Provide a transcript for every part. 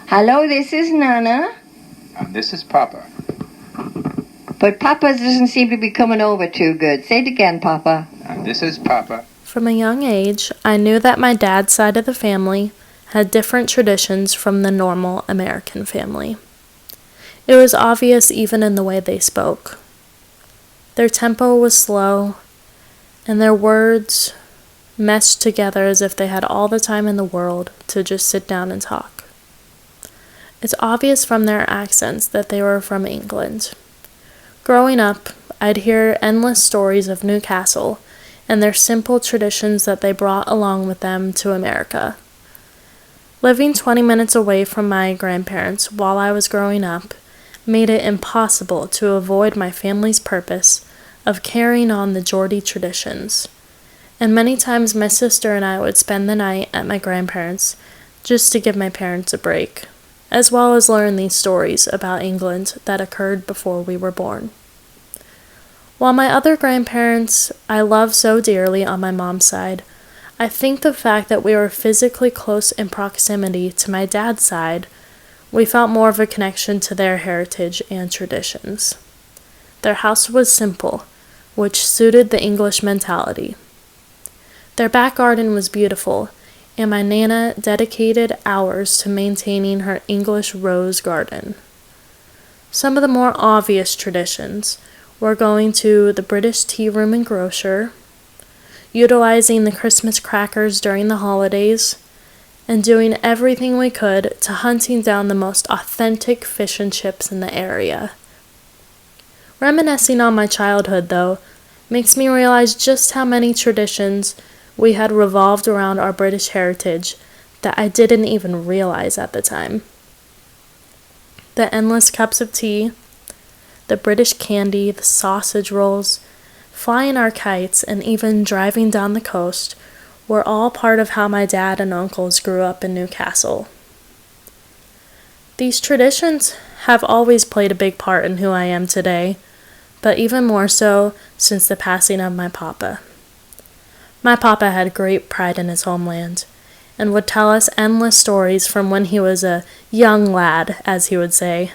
Hello, this is Nana. And this is Papa. But Papa doesn't seem to be coming over too good. Say it again, Papa. And this is Papa. From a young age, I knew that my dad's side of the family had different traditions from the normal American family. It was obvious even in the way they spoke. Their tempo was slow, and their words meshed together as if they had all the time in the world to just sit down and talk. It's obvious from their accents that they were from England. Growing up, I'd hear endless stories of Newcastle and their simple traditions that they brought along with them to America. Living 20 minutes away from my grandparents while I was growing up made it impossible to avoid my family's purpose of carrying on the Geordie traditions, and many times my sister and I would spend the night at my grandparents' just to give my parents a break, as well as learn these stories about England that occurred before we were born. While my other grandparents I love so dearly on my mom's side, I think the fact that we were physically close in proximity to my dad's side, we felt more of a connection to their heritage and traditions. Their house was simple, which suited the English mentality. Their back garden was beautiful, and my Nana dedicated hours to maintaining her English rose garden. Some of the more obvious traditions were going to the British tea room and grocer, utilizing the Christmas crackers during the holidays, and doing everything we could to hunting down the most authentic fish and chips in the area. Reminiscing on my childhood, though, makes me realize just how many traditions we had revolved around our British heritage that I didn't even realize at the time. The endless cups of tea, the British candy, the sausage rolls, flying our kites, and even driving down the coast were all part of how my dad and uncles grew up in Newcastle. These traditions have always played a big part in who I am today, but even more so since the passing of my papa. My papa had great pride in his homeland, and would tell us endless stories from when he was a young lad, as he would say.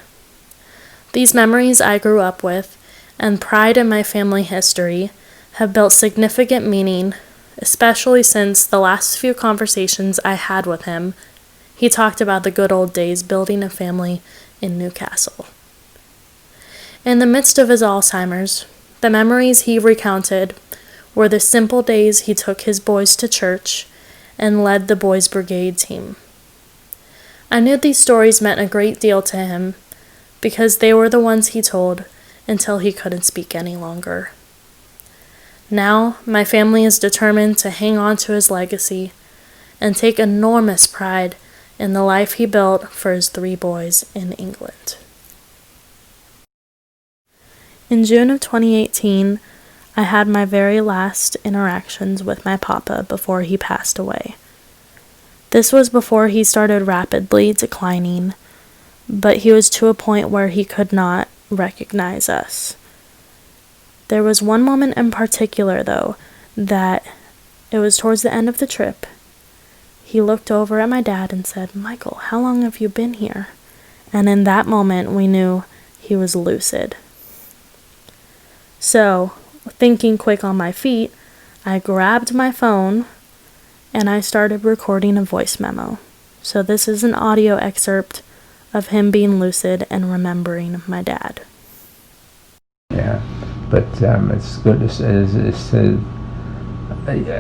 These memories I grew up with, and pride in my family history, have built significant meaning, especially since the last few conversations I had with him, he talked about the good old days building a family in Newcastle. In the midst of his Alzheimer's, the memories he recounted were the simple days he took his boys to church and led the boys' brigade team. I knew these stories meant a great deal to him because they were the ones he told until he couldn't speak any longer. Now, my family is determined to hang on to his legacy and take enormous pride in the life he built for his 3 boys in England. In June of 2018, I had my very last interactions with my papa before he passed away. This was before he started rapidly declining, but he was to a point where he could not recognize us. There was one moment in particular, though, that it was towards the end of the trip. He looked over at my dad and said, "Michael, how long have you been here?" And in that moment, we knew he was lucid. So, thinking quick on my feet, I grabbed my phone and I started recording a voice memo. So this is an audio excerpt of him being lucid and remembering my dad. Yeah, but it's good to say,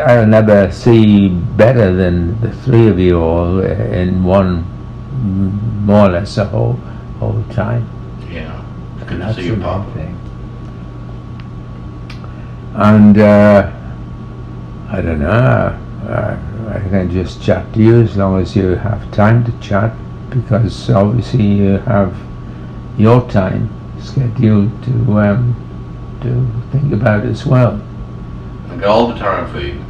I'll never see better than the 3 of you all in one, more or less the whole time. Yeah, it's good to That's see your the main papa. thing. And I don't know, I can just chat to you as long as you have time to chat, because obviously you have your time scheduled to think about as well. I've got all the time for you.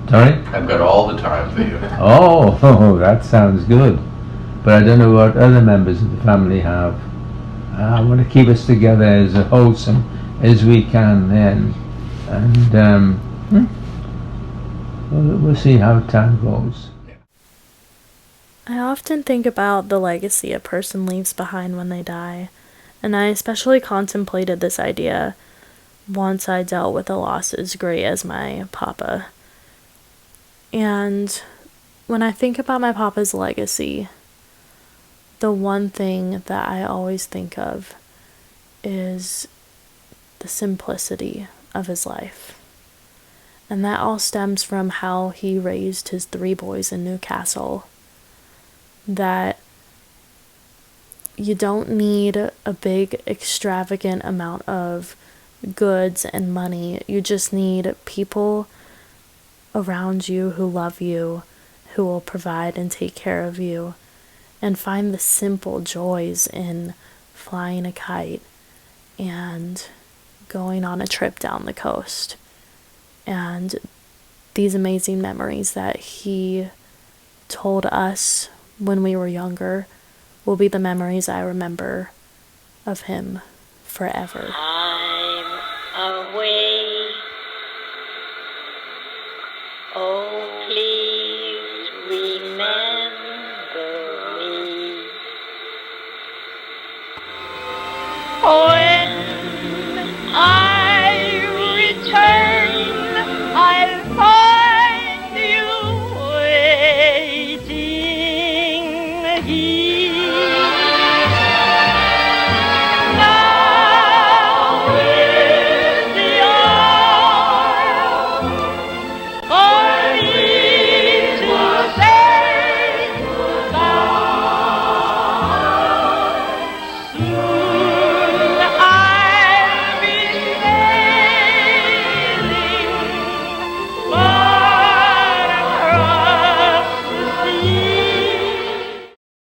Sorry? I've got all the time for you. Oh, that sounds good. But I don't know what other members of the family have. I want to keep us together as wholesome as we can then. And we'll see how time goes. I often think about the legacy a person leaves behind when they die, and I especially contemplated this idea once I dealt with a loss as great as my papa. And when I think about my papa's legacy, the one thing that I always think of is the simplicity of his life. And that all stems from how he raised his 3 boys in Newcastle. That you don't need a big, extravagant amount of goods and money. You just need people around you who love you, who will provide and take care of you, and find the simple joys in flying a kite and going on a trip down the coast. And these amazing memories that he told us when we were younger will be the memories I remember of him forever. I'm away. Oh, please remember me. When I return, I'll find you waiting here.